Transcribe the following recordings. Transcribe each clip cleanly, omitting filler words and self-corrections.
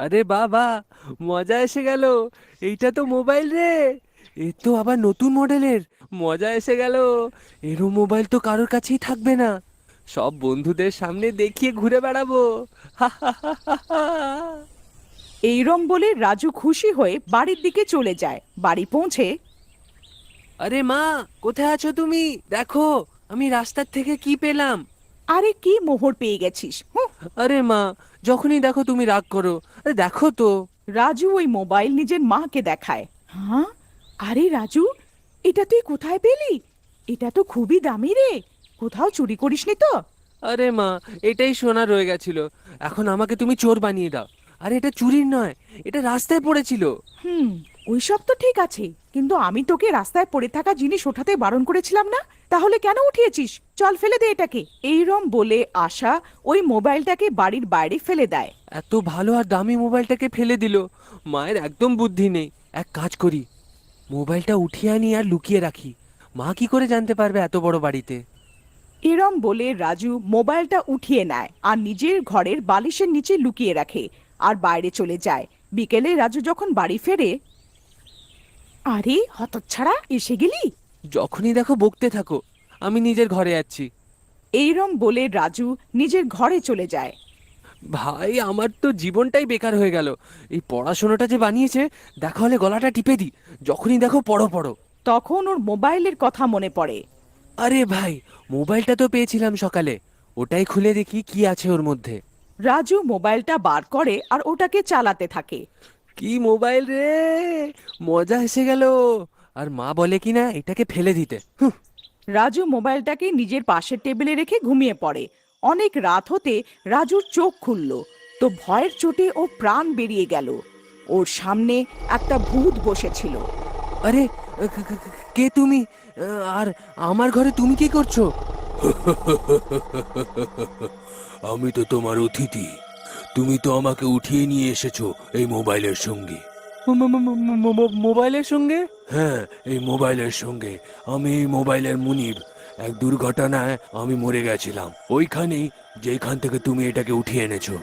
আরে বাবা, মজা এসে গেল। এইটা তো মোবাইল রে। এ তো আবার নতুন মডেলের। মজা এসে গেল। এরও মোবাইল তো কারোর কাছেই থাকবে না। সব বন্ধুদের সামনে দেখিয়ে ঘুরে বেড়াবো। হা হা হা হা হা। এইরম বলে রাজু খুশি হয়ে বাড়ির দিকে চলে যায়। বাড়ি পৌঁছে, আরে মা, কোথায় আছো তুমি? দেখো, আমি রাস্তার থেকে কি পেলাম। আরে কি মোহর পেয়ে গেছিস, হুঁ। আরে মা, যখনই দেখো তুমি রাগ করো। আরে দেখো তো। রাজু ওই মোবাইল নিজের মাকে দেখায়। হ্যাঁ, আরে রাজু, এটা তুই কোথায় পেলি? এটা তো খুবই দামি রে। কোথাও চুরি করিসনি তো? আরে মা, এটাই সোনা রয়ে গেছিল। এখন আমাকে তুমি চোর বানিয়ে দাও। আরে এটা চুরির নয়, এটা রাস্তায় পড়েছিল। হুম, ওইসব তো ঠিক আছে, কিন্তু আমি তোকে রাস্তায় পড়ে থাকা জিনিস ওঠাতে বারণ করেছিলাম না? তাহলে কেন উঠিয়েছিস? চল ফেলে দে এটাকে। এইরম বলে আশা ওই মোবাইলটাকে বাড়ির বাইরে ফেলে দেয়। এত ভালো আর দামি মোবাইলটাকে ফেলে দিল। মায়ের একদম বুদ্ধি নেই। এক কাজ করি, মোবাইলটা উঠিয়ে আনি আর লুকিয়ে রাখি। মা কি করে জানতে পারবে এত বড় বাড়িতে? এরম বলে রাজু মোবাইলটা উঠিয়ে নেয় আর নিজের ঘরের বালিশের নিচে লুকিয়ে রাখে আর বাইরে চলে যায়। বিকেলে রাজু যখন বাড়ি ফেরে, আরে হতচ্ছাড়া, এসে গেলি? যখনই দেখো বকতে থাকো। আমি নিজের ঘরে যাচ্ছি। এইরম বলে রাজু নিজের ঘরে চলে যায়। ভাই, আমার তো জীবনটাই বেকার হয়ে গেল। এই পড়াশোনাটা যে বানিয়েছে, দেখা হলে গলাটা টিপে দিই। যখনই দেখো পড়ো পড়ো। তখন ওর মোবাইলের কথা মনে পড়ে। আরে ভাই, মোবাইলটা তো পেয়েছিলাম সকালে। ওটাই খুলে দেখি কি আছে ওর মধ্যে। রাজু মোবাইলটা বার করে আর ওটাকে চালাতে থাকে। কি মোবাইল রে! মজা এসে গেল। আর মা বলে কি না এটাকে ফেলে দিতে। হুঁ। রাজু মোবাইলটাকে নিজের পাশের টেবিলে রেখে ঘুমিয়ে পড়ে। অনেক রাত হতে রাজুর চোখ খুলল। তো ভয়ের চোটে ও প্রাণ বেরিয়ে গেল। ওর সামনে একটা ভূত বসেছিল। আরে, কে তুমি? আর আমার ঘরে তুমি কি করছো? আমি তো তোমার অতিথি। তুমি তো আমাকে উঠিয়ে নিয়ে এসেছো এই মোবাইলের সঙ্গে। মোবাইলের সঙ্গে? হ্যাঁ, এই মোবাইলের সঙ্গে। আমি এই মোবাইলের মুনিব। এক দুর্ঘটনায় আমি মরে গেছিলাম ওইখানেই, যেখান থেকে তুমি এটাকে উঠিয়ে এনেছো।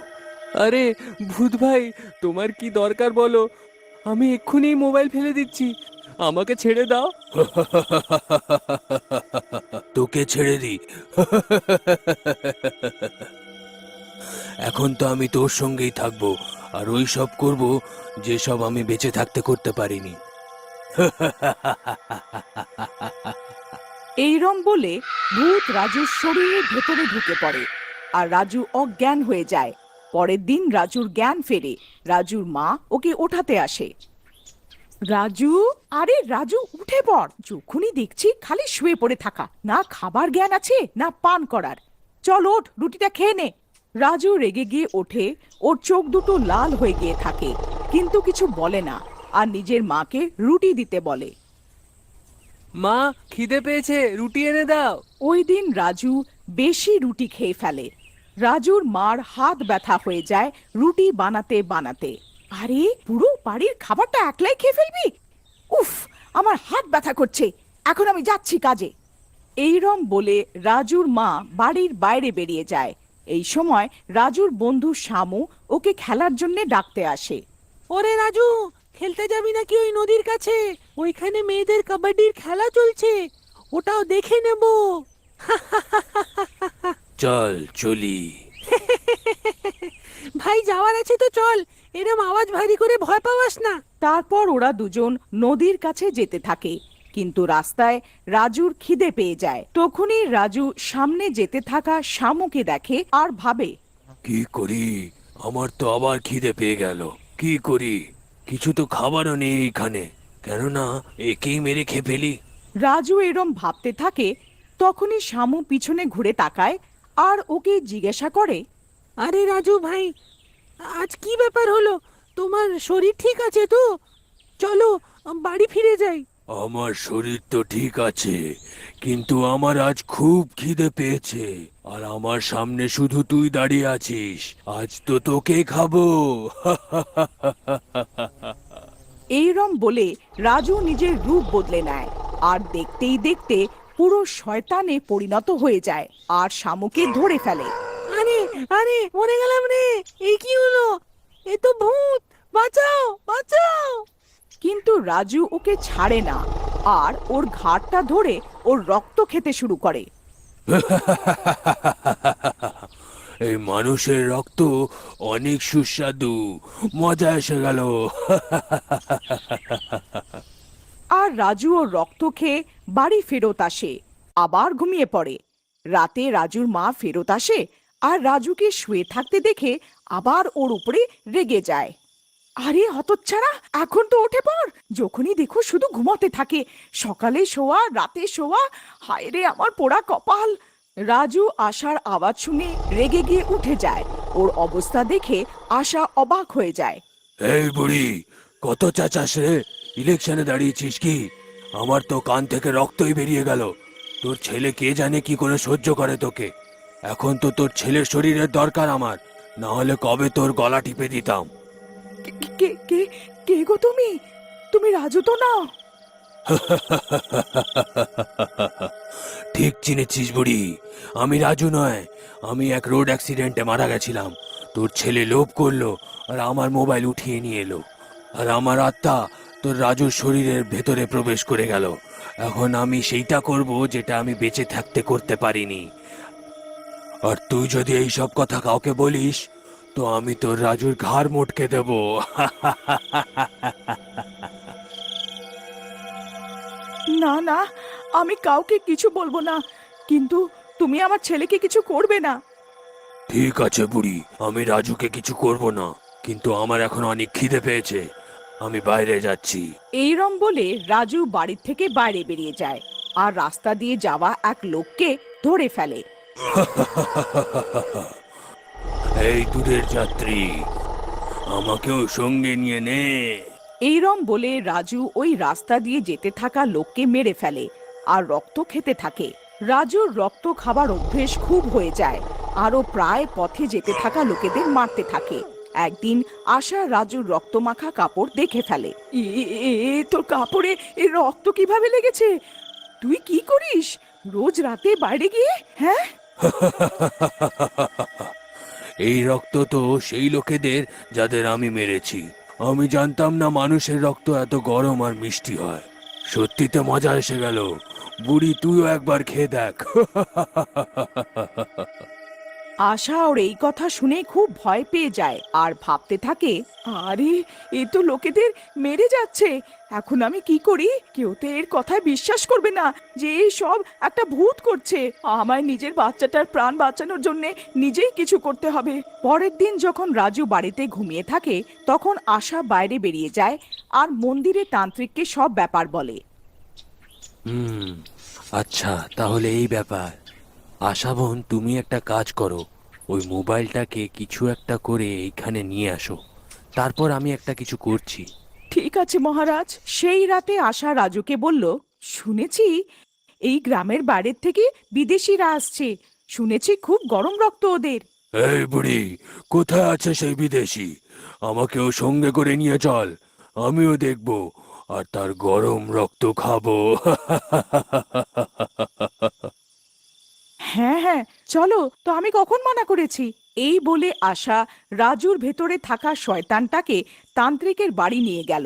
আরে ভূত ভাই, তোমার কি দরকার বলো? আমি এক্ষুনি মোবাইল ফেলে দিচ্ছি। আমাকে ছেড়ে দাও। তোকে ছেড়ে দি? এখন তো আমি তোর সঙ্গেই থাকবো, আর ওই সব করবো যেসব আমি বেঁচে থাকতে করতে পারিনি। এইরম বলে ভূত রাজুর শরীরের ভেতরে ঢুকে পড়ে আর রাজু অজ্ঞান হয়ে যায়। পরের দিন রাজুর জ্ঞান ফেরে। রাজুর মা ওকে ওঠাতে আসে। রাজু, আরে রাজু, উঠে পড়। যখনই দেখছি খালি শুয়ে পড়ে থাকা, না খাবার জ্ঞান আছে না পান করার। চল ওঠ, রুটিটা খেয়ে নে। রাজু রেগে গিয়ে ওঠে। ওর চোখ দুটো লাল হয়ে গিয়ে থাকে, কিন্তু কিছু বলে না আর নিজের মাকে রুটি দিতে বলে। মা, খিদে পেয়েছে, রুটি এনে দাও। ওই দিন রাজু বেশি রুটি খেয়ে ফেলে। রাজুর মার হাত ব্যথা হয়ে যায় রুটি বানাতে বানাতে। আরে, পুরো বাড়ির খাবারটা একলাই খেয়ে ফেলবি? উফ, আমার হাত ব্যথা করছে। এখন আমি যাচ্ছি কাজে। এইরম বলে রাজুর মা বাড়ির বাইরে বেরিয়ে যায়। এই সময় রাজুর বন্ধু শামু ওকে খেলার জন্য ডাকতে আসে। ওরে রাজু, খেলতে যাবি নাকি ওই নদীর কাছে? ওইখানে মেয়েদের কাবাডির খেলা চলছে, ওটাও দেখে নেব। চল চলি। ভাই, যাওয়ার আছে তো চল। এরম আওয়াজ ভারী করে ভয় পাওয়াস না। তারপর ওরা দুজন নদীর কাছে যেতে থাকে, কিন্তু রাস্তায় রাজুর খিদে পেয়ে যায়। তখনই রাজু সামনে যেতে থাকা শামুকে দেখে আর ভাবে, কি করি? আমার তো আবার খিদে পেয়ে গেল। কি করি? কিছু তো খাবারও নেই এখানে। কেননা একেই মেরে খেয়ে ফেলি। রাজু এরম ভাবতে থাকে। তখনই শামু পিছনে ঘুরে তাকায় আর ওকে জিজ্ঞাসা করে, আরে রাজু ভাই, আজ কি ব্যাপার হলো? তোমার শরীর ঠিক আছে তো? চলো বাড়ি ফিরে যাই। আমার শরীর তো ঠিক আছে, কিন্তু আমার আজ খুব খিদে পেয়েছে। আর আমার সামনে শুধু তুই দাঁড়িয়ে আছিস। আজ তো তোকে খাবো। এইরম বলে রাজু নিজের রূপ বদলে নেয় আর দেখতেই দেখতে পুরো শয়তানে পরিণত হয়ে যায় আর শামুকে ধরে ফেলে। আরে, আরে, মরে গেলাম রে! এই কি হলো? এ তো ভূত, বাঁচাও বাঁচাও। কিন্তু রাজু ওকে ছাড়ে না আর ওর ঘাড়টা ধরে ওর রক্ত খেতে শুরু করে। এই মানুষের রক্ত অনেক সুস্বাদু, মজা এসে গেল। আর রাজু ওর রক্ত খেয়ে বাড়ি ফেরত আসে, আবার ঘুমিয়ে পড়ে। রাতে রাজুর মা ফেরত আসে আর রাজুকে শুয়ে থাকতে দেখে আবার ওর উপরে রেগে যায়। আরে হতচ্ছাড়া, এখন তো উঠে পড়, যখনই দেখো শুধু ঘুমাতে থাকে, সকালে শোয়া রাতে শোয়া, হায় রে আমার পোড়া কপাল। রাজু আশার আওয়াজ শুনে রেগে গিয়ে উঠে যায়। ওর অবস্থা দেখে আশা অবাক হয়ে যায়। এই বুড়ি, কত চাচাস রে? ইলেকশনে দাঁড়িয়েছিস কি? আমার তো কান থেকে রক্তই বেরিয়ে গেল। তোর ছেলে কে জানে কি করে সহ্য করে তোকে। এখন তো তোর ছেলের শরীরের দরকার আমার, না হলে কবে তোর গলা টিপে দিতাম। কে কে কে কে গো তুমি? তুমি রাজু তো না? ঠিক চিনেছিস বুড়ি, আমি রাজু নয়। আমি এক রোড অ্যাক্সিডেন্টে মারা গেছিলাম। তোর ছেলে লোভ করলো আর আমার মোবাইল উঠিয়ে নিয়ে এলো, আর আমার আত্মা তোর রাজুর শরীরের ভেতরে প্রবেশ করে গেল। এখন আমি সেইটা করব যেটা আমি বেঁচে থাকতে করতে পারিনি। আর তুই যদি এই সব কথা কাউকে বলিস তো আমি তোর রাজুর ঘাড় মোটকে দেব। না না, আমি কাউকে কিছু বলবো না, কিন্তু তুমি আমার ছেলেকে কিছু করবে না। ঠিক আছে বুড়ি, আমি রাজুকে কিছু করব না, কিন্তু আমার এখন অনেক খিদে পেয়েছে, আমি বাইরে যাচ্ছি। এইরম বলে রাজু বাড়ির থেকে বাইরে বেরিয়ে যায় আর রাস্তা দিয়ে যাওয়া এক লোককে ধরে ফেলে। এই দূরের যাত্রী, আমাকেও সঙ্গে নিয়ে নে। এইরম বলে রাজু ওই রাস্তা দিয়ে যেতে থাকা লোককে মেরে ফেলে আর রক্ত খেতে থাকে। রাজুর রক্ত খাবার অভ্যেস খুব হয়ে যায় আর ও প্রায় পথে যেতে থাকা লোকেদের মারতে থাকে। একদিন আশা রাজুর রক্তমাখা কাপড় দেখে ফেলে। তোর কাপড়ে এ রক্ত কিভাবে লেগেছে? তুই কি করিস রোজ রাতে বাইরে গিয়ে? হ্যাঁ, এই রক্ত তো সেই লোকেদের যাদের আমি মেরেছি। আমি জানতাম না মানুষের রক্ত এত গরম আর মিষ্টি হয়। সত্যিতে মজা এসে গেল। বুড়ি, তুইও একবার খেয়ে দেখ। আশা ওর এই কথা শুনে খুব ভয় পেয়ে যায় আর ভাবতে থাকে, আরে এ তো লোকেদের মেরে যাচ্ছে, এখন আমি কি করি? কেউ তো এর কথায় বিশ্বাস করবে না যে এই সব একটা ভূত করছে। আমায় নিজের বাচ্চাটার প্রাণ বাঁচানোর জন্য নিজেই কিছু করতে হবে। পরের দিন যখন রাজু বাড়িতে ঘুমিয়ে থাকে তখন আশা বাইরে বেরিয়ে যায় আর মন্দিরে তান্ত্রিককে সব ব্যাপার বলে। হুম, আচ্ছা তাহলে এই ব্যাপার। আশা বোন, তুমি একটা কাজ করো, ওই মোবাইলটাকে কিছু একটা করে এইখানে নিয়ে আসো, তারপর আমি একটা কিছু করছি। ঠিক আছে মহারাজ। সেই রাতে আশা রাজুকে বলল, শুনেছি এই গ্রামের বাইরের থেকে বিদেশিরা আসছে, শুনেছি খুব গরম রক্ত ওদের। এই বুড়ি, কোথায় আছে সেই বিদেশি? আমাকেও সঙ্গে করে নিয়ে চল, আমিও দেখব আর তার গরম রক্ত খাবো। হ্যাঁ হ্যাঁ, চলো তো, আমি কখন মানা করেছি? এই বলে আশা রাজুর ভেতরে থাকা শয়তানটাকে তান্ত্রিকের বাড়ি নিয়ে গেল।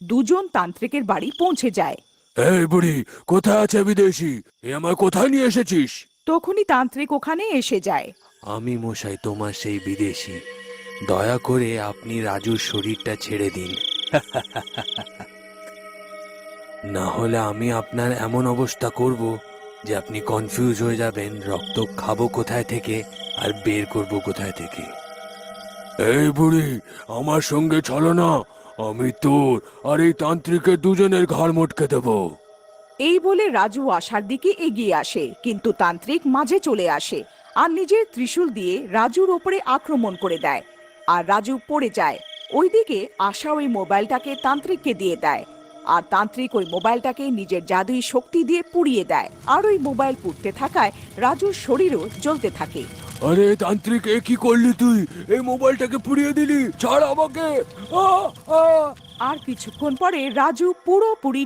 দুজন তান্ত্রিকের বাড়ি পৌঁছে যায়। এই বুড়ি, কোথায় আছে বিদেশি? এ আমার কোথায় নিয়ে এসেছিস? তখনই তান্ত্রিক ওখানে এসে যায়। আমি মশাই তোমার সেই বিদেশি, দয়া করে আপনি রাজুর শরীরটা ছেড়ে দিন। না হলে আমি আপনার এমন অবস্থা করব যে আপনি কনফিউজ হয়ে যাবেন রক্ত খাবো কোথায় থেকে আর বের করব কোথায় থেকে। এই বুড়ি, আমার সঙ্গে চলো না, আমি তোর আর এই তান্ত্রিকের দুজনের ঘাড় মটকে দেবো। এই বলে রাজু আশার দিকে এগিয়ে আসে, কিন্তু তান্ত্রিক মাঝে চলে আসে আর নিজের ত্রিশূল দিয়ে রাজুর ওপরে আক্রমণ করে দেয় আর রাজু পড়ে যায়। ওইদিকে আশা ওই মোবাইলটাকে তান্ত্রিককে দিয়ে দেয় আর তান্ত্রিক ওই মোবাইলটাকে নিজের জাদুই শক্তি দিয়ে পুড়িয়ে দেয় আর ওই মোবাইল পুড়তে থাকায় রাজুর শরীরও জ্বলতে থাকে। আরে তান্ত্রিক, এ কি করলি তুই? এই মোবাইলটাকে পুড়িয়ে দিলি, ছাড় আমাকে। আ! আ! আর কিছুক্ষণ পরে রাজু পুরোপুরি